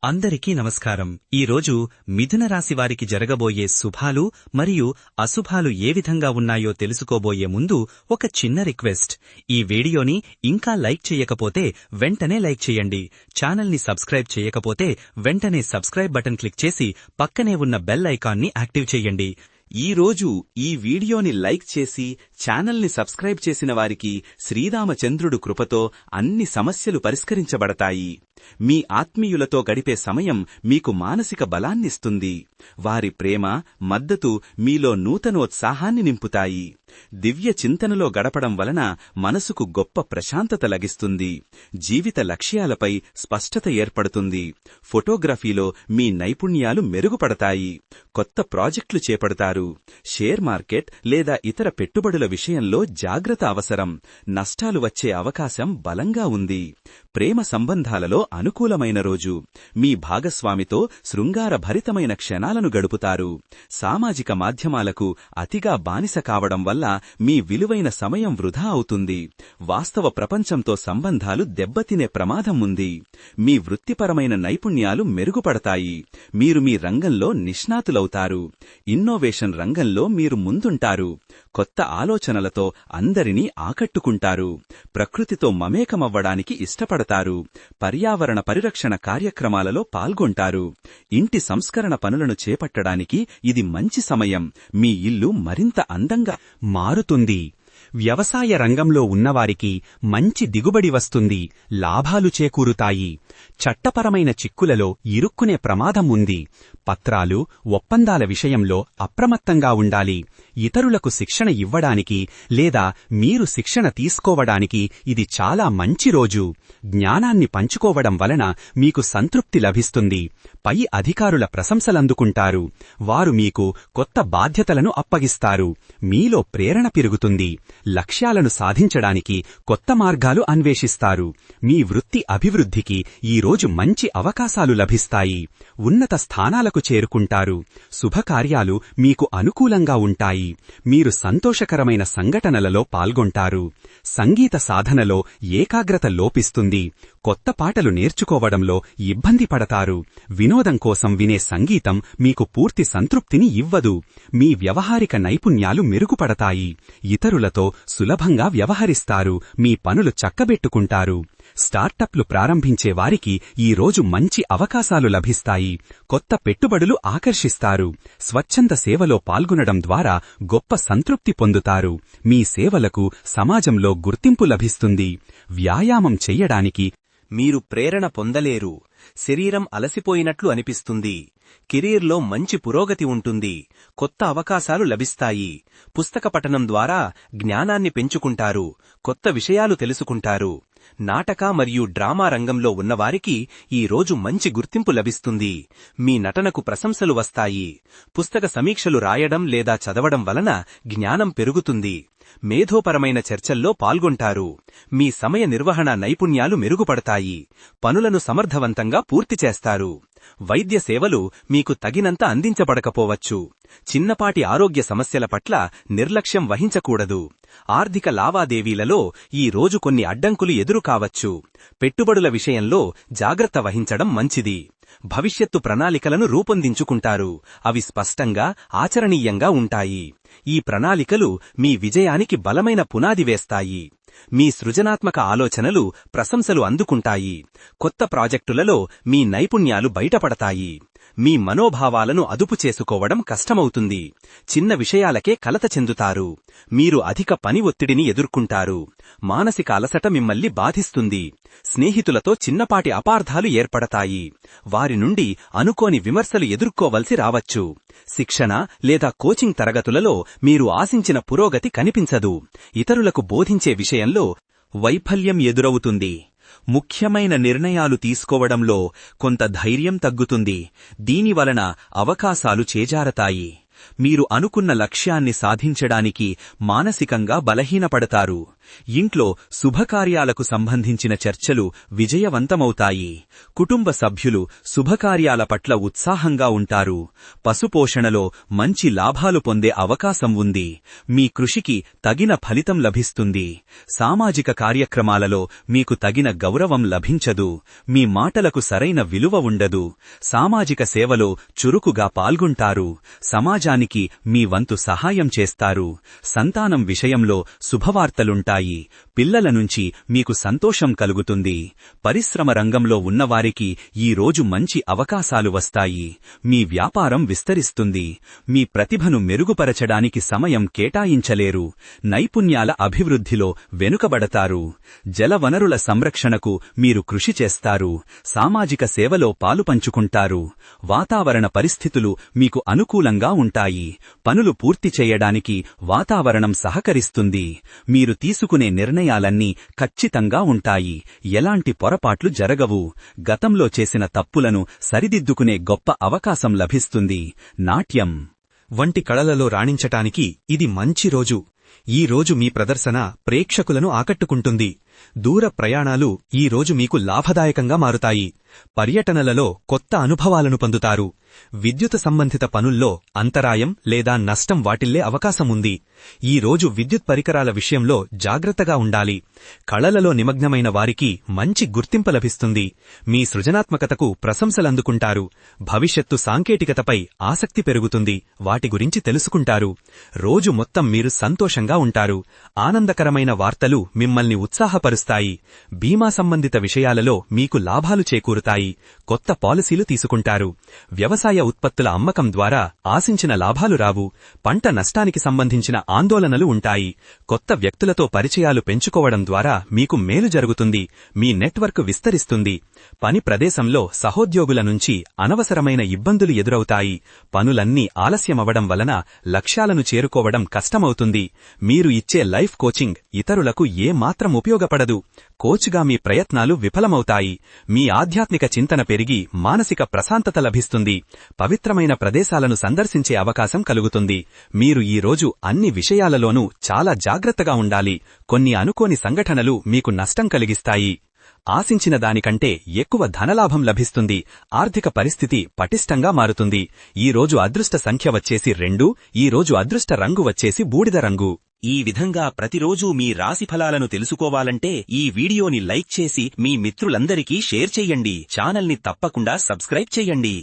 అందరికీ నమస్కారం. ఈరోజు మిథున రాశి వారికి జరగబోయే శుభాలు మరియు అశుభాలు ఏ విధంగా ఉన్నాయో తెలుసుకోబోయే ముందు ఒక చిన్న రిక్వెస్ట్. ఈ వీడియోని ఇంకా లైక్ చేయకపోతే వెంటనే లైక్ చేయండి. ఛానల్ని సబ్స్క్రైబ్ చేయకపోతే వెంటనే సబ్స్క్రైబ్ బటన్ క్లిక్ చేసి పక్కనే ఉన్న బెల్ ఐకాన్ని యాక్టివ్ చేయండి. ఈరోజు ఈ వీడియోని లైక్ చేసి ఛానల్ని సబ్స్క్రైబ్ చేసిన వారికి శ్రీరామచంద్రుడు కృపతో అన్ని సమస్యలు పరిష్కరించబడతాయి. మీ ఆత్మీయులతో గడిపే సమయం మీకు మానసిక బలాన్నిస్తుంది. వారి ప్రేమ, మద్దతు మీలో నూతనోత్సాహాన్ని నింపుతాయి. దివ్య చింతనలో గడపడం వలన మనసుకు గొప్ప ప్రశాంతత లభిస్తుంది. జీవిత లక్ష్యాలపై స్పష్టత ఏర్పడుతుంది. ఫోటోగ్రఫీలో మీ నైపుణ్యాలు మెరుగుపడతాయి. కొత్త ప్రాజెక్టులు చేపడతారు. షేర్ మార్కెట్ లేదా ఇతర పెట్టుబడుల విషయంలో జాగ్రత్త అవసరం. నష్టాలు వచ్చే అవకాశం బలంగా ఉంది. ప్రేమ సంబంధాలలో అనుకూలమైన రోజు. మీ భాగస్వామితో శృంగారభరితమైన క్షణాలను గడుపుతారు. సామాజిక మాధ్యమాలకు అతిగా బానిస కావడం వల్ల మీ విలువైన సమయం వృధా అవుతుంది. వాస్తవ ప్రపంచంతో సంబంధాలు దెబ్బతినే ప్రమాదం ఉంది. మీ వృత్తిపరమైన నైపుణ్యాలు మెరుగుపడతాయి. మీరు మీ రంగంలో నిష్ణాతులవుతారు. ఇన్నోవేషన్ రంగంలో మీరు ముందుంటారు. కొత్త ఆలోచనలతో అందరినీ ఆకట్టుకుంటారు. ప్రకృతితో మమేకమవ్వడానికి ఇష్టపడతారు. పర్యావరణ పరిరక్షణ కార్యక్రమాలలో పాల్గొంటారు. ఇంటి సంస్కరణ పనులను చేపట్టడానికి ఇది మంచి సమయం. మీ ఇల్లు మరింత అందంగా మారుతుంది. వ్యవసాయ రంగంలో ఉన్నవారికి మంచి దిగుబడి వస్తుంది. లాభాలు చేకూరుతాయి. చట్టపరమైన చిక్కులలో ఇరుక్కునే ప్రమాదం ఉంది. పత్రాలు, ఒప్పందాల విషయంలో అప్రమత్తంగా ఉండాలి. ఇతరులకు శిక్షణ ఇవ్వడానికి లేదా మీరు శిక్షణ తీసుకోవడానికి ఇది చాలా మంచి రోజు. జ్ఞానాన్ని పంచుకోవడం వలన మీకు సంతృప్తి లభిస్తుంది. పై అధికారుల ప్రశంసలందుకుంటారు. వారు మీకు కొత్త బాధ్యతలను అప్పగిస్తారు. మీలో ప్రేరణ పెరుగుతుంది. లక్ష్యాలను సాధించడానికి కొత్త మార్గాలు అన్వేషిస్తారు. మీ వృత్తి అభివృద్ధికి ఈరోజు మంచి అవకాశాలు లభిస్తాయి. ఉన్నత స్థానాలకు చేరుకుంటారు. శుభకార్యాలు మీకు అనుకూలంగా ఉంటాయి. మీరు సంతోషకరమైన సంఘటనలలో పాల్గొంటారు. సంగీత సాధనలో ఏకాగ్రత లోపిస్తుంది. కొత్త పాటలు నేర్చుకోవడంలో ఇబ్బంది పడతారు. వినోదం కోసం వినే సంగీతం మీకు పూర్తి సంతృప్తిని ఇవ్వదు. మీ వ్యవహారిక నైపుణ్యాలు మెరుగుపడతాయి. ఇతరులతో సులభంగా వ్యవహరిస్తారు. మీ పనులు చక్కబెట్టుకుంటారు. స్టార్టప్లు ప్రారంభించే వారికి ఈరోజు మంచి అవకాశాలు లభిస్తాయి. కొత్త పెట్టుబడులు ఆకర్షిస్తారు. స్వచ్ఛంద సేవలో పాల్గొనడం ద్వారా గొప్ప సంతృప్తి పొందుతారు. మీ సేవలకు సమాజంలో గుర్తింపు లభిస్తుంది. వ్యాయామం చెయ్యడానికి మీరు ప్రేరణ పొందలేరు. శరీరం అలసిపోయినట్లు అనిపిస్తుంది. కెరీర్లో మంచి పురోగతి ఉంటుంది. కొత్త అవకాశాలు లభిస్తాయి. పుస్తక పఠనం ద్వారా జ్ఞానాన్ని పెంచుకుంటారు. కొత్త విషయాలు తెలుసుకుంటారు. నాటక మరియు డ్రామా రంగంలో ఉన్నవారికి ఈరోజు మంచి గుర్తింపు లభిస్తుంది. మీ నటనకు ప్రశంసలు వస్తాయి. పుస్తక సమీక్షలు రాయడం లేదా చదవడం వలన జ్ఞానం పెరుగుతుంది. మేధోపరమైన చర్చల్లో పాల్గొంటారు. మీ సమయ నిర్వహణ నైపుణ్యాలు మెరుగుపడతాయి. పనులను సమర్థవంతంగా పూర్తి చేస్తారు. వైద్య సేవలు మీకు తగినంత అందించబడకపోవచ్చు. చిన్నపాటి ఆరోగ్య సమస్యల పట్ల నిర్లక్ష్యం వహించకూడదు. ఆర్థిక లావాదేవీలలో ఈ రోజు కొన్ని అడ్డంకులు ఎదురుకావచ్చు. పెట్టుబడుల విషయంలో జాగ్రత్త వహించడం మంచిది. భవిష్యత్తు ప్రణాళికలను రూపొందించుకుంటారు. అవి స్పష్టంగా, ఆచరణీయంగా ఉంటాయి. ఈ ప్రణాళికలు మీ విజయానికి బలమైన పునాది వేస్తాయి. మీ సృజనాత్మక ఆలోచనలు ప్రశంసలు అందుకుంటాయి. కొత్త ప్రాజెక్టులలో మీ నైపుణ్యాలు బయటపడతాయి. మీ మనోభావాలను అదుపు చేసుకోవడం కష్టమవుతుంది. చిన్న విషయాలకే కలత చెందుతారు. మీరు అధిక పని ఒత్తిడిని ఎదుర్కొంటారు. మానసిక అలసట మిమ్మల్ని బాధిస్తుంది. స్నేహితులతో చిన్నపాటి అపార్థాలు ఏర్పడతాయి. వారి నుండి అనుకోని విమర్శలు ఎదుర్కోవలసి రావచ్చు. శిక్షణ లేదా కోచింగ్ తరగతులలో మీరు ఆశించిన పురోగతి కనిపించదు. ఇతరులకు బోధించే విషయంలో వైఫల్యం ఎదురవుతుంది. ముఖ్యమైన నిర్ణయాలు తీసుకోవడంలో కొంత ధైర్యం తగ్గుతుంది. దీనివలన అవకాశాలు చేజారతాయి. మీరు అనుకున్న లక్ష్యాన్ని సాధించడానికి మానసికంగా బలహీనపడతారు. ఇంట్లో శుభకార్యాలకు సంబంధించిన చర్చలు విజయవంతమవుతాయి. కుటుంబ సభ్యులు శుభకార్యాల పట్ల ఉత్సాహంగా ఉంటారు. పశుపోషణలో మంచి లాభాలు పొందే అవకాశం ఉంది. మీ కృషికి తగిన ఫలితం లభిస్తుంది. సామాజిక కార్యక్రమాలలో మీకు తగిన గౌరవం లభించదు. మీ మాటలకు సరైన విలువ ఉండదు. సామాజిక సేవలో చురుకుగా పాల్గొంటారు. సమాజానికి మీ వంతు సహాయం చేస్తారు. సంతానం విషయంలో శుభవార్తలుంటాయి. పిల్లల నుంచి మీకు సంతోషం కలుగుతుంది. పరిశ్రమ రంగంలో ఉన్నవారికి ఈ రోజు మంచి అవకాశాలు వస్తాయి. మీ వ్యాపారం విస్తరిస్తుంది. మీ ప్రతిభను మెరుగుపరచడానికి సమయం కేటాయించలేరు. నైపుణ్యాల అభివృద్ధిలో వెనుకబడతారు. జలవనరుల సంరక్షణకు మీరు కృషి చేస్తారు. సామాజిక సేవలో పాలుపంచుకుంటారు. వాతావరణ పరిస్థితులు మీకు అనుకూలంగా ఉంటాయి. పనులు పూర్తి చేయడానికి వాతావరణం సహకరిస్తుంది. మీరు తీసుకునే నిర్ణయాలన్నీ ఖచ్చితంగా ఉంటాయి. ఎలాంటి పొరపాట్లు జరగవు. గతంలో చేసిన తప్పులను సరిదిద్దుకునే గొప్ప అవకాశం లభిస్తుంది. నాట్యం వంటి కళలలో రాణించటానికి ఇది మంచి రోజు. ఈ రోజు మీ ప్రదర్శన ప్రేక్షకులను ఆకట్టుకుంటుంది. దూర ప్రయాణాలు ఈ రోజు మీకు లాభదాయకంగా మారుతాయి. పర్యటనలలో కొత్త అనుభవాలను పొందుతారు. విద్యుత్ సంబంధిత పనుల్లో అంతరాయం లేదా నష్టం వాటిల్లే అవకాశముంది. ఈ రోజు విద్యుత్ పరికరాల విషయంలో జాగ్రత్తగా ఉండాలి. కళలలో నిమగ్నమైన వారికి మంచి గుర్తింపు లభిస్తుంది. మీ సృజనాత్మకతకు ప్రశంసలందుకుంటారు. భవిష్యత్తు సాంకేతికతపై ఆసక్తి పెరుగుతుంది. వాటి గురించి తెలుసుకుంటారు. రోజు మొత్తం మీరు సంతోషంగా ఉంటారు. ఆనందకరమైన వార్తలు మిమ్మల్ని ఉత్సాహపరుస్తాయి. బీమా సంబంధిత విషయాలలో మీకు లాభాలు చేకూరుతాయి. కొత్త పాలసీలు తీసుకుంటారు. వ్యవసాయ ఉత్పత్తుల అమ్మకం ద్వారా ఆశించిన లాభాలు రావు. పంట నష్టానికి సంబంధించిన ఆందోళనలు ఉంటాయి. కొత్త వ్యక్తులతో పరిచయాలు పెంచుకోవడం ద్వారా మీకు మేలు జరుగుతుంది. మీ నెట్వర్క్ విస్తరిస్తుంది. పని ప్రదేశంలో సహోద్యోగుల నుంచి అనవసరమైన ఇబ్బందులు ఎదురవుతాయి. పనులన్నీ ఆలస్యమవడం వలన లక్ష్యాలను చేరుకోవడం కష్టమవుతుంది. మీరు ఇచ్చే లైఫ్ కోచింగ్ ఇతరులకు ఏమాత్రం ఉపయోగపడదు. కోచ్గా మీ ప్రయత్నాలు విఫలమవుతాయి. మీ ఆధ్యాత్మిక చింతన పెరిగి మానసిక ప్రశాంతత లభిస్తుంది. పవిత్రమైన ప్రదేశాలను సందర్శించే అవకాశం కలుగుతుంది. మీరు ఈ రోజు అన్ని విషయాలలోనూ చాలా జాగ్రత్తగా ఉండాలి. కొన్ని అనుకోని సంఘటనలు మీకు నష్టం కలిగిస్తాయి. ఆశించిన దానికంటే ఎక్కువ ధనలాభం లభిస్తుంది. ఆర్థిక పరిస్థితి పటిష్టంగా మారుతుంది. ఈ రోజు అదృష్ట సంఖ్య వచ్చేసి 2. ఈ రోజు అదృష్ట రంగు వచ్చేసి బూడిద రంగు. ఈ విధంగా ప్రతిరోజూ మీ రాశిఫలాలను తెలుసుకోవాలంటే ఈ వీడియోని లైక్ చేసి మీ మిత్రులందరికీ షేర్ చెయ్యండి. ఛానల్ని తప్పకుండా సబ్స్క్రైబ్ చెయ్యండి.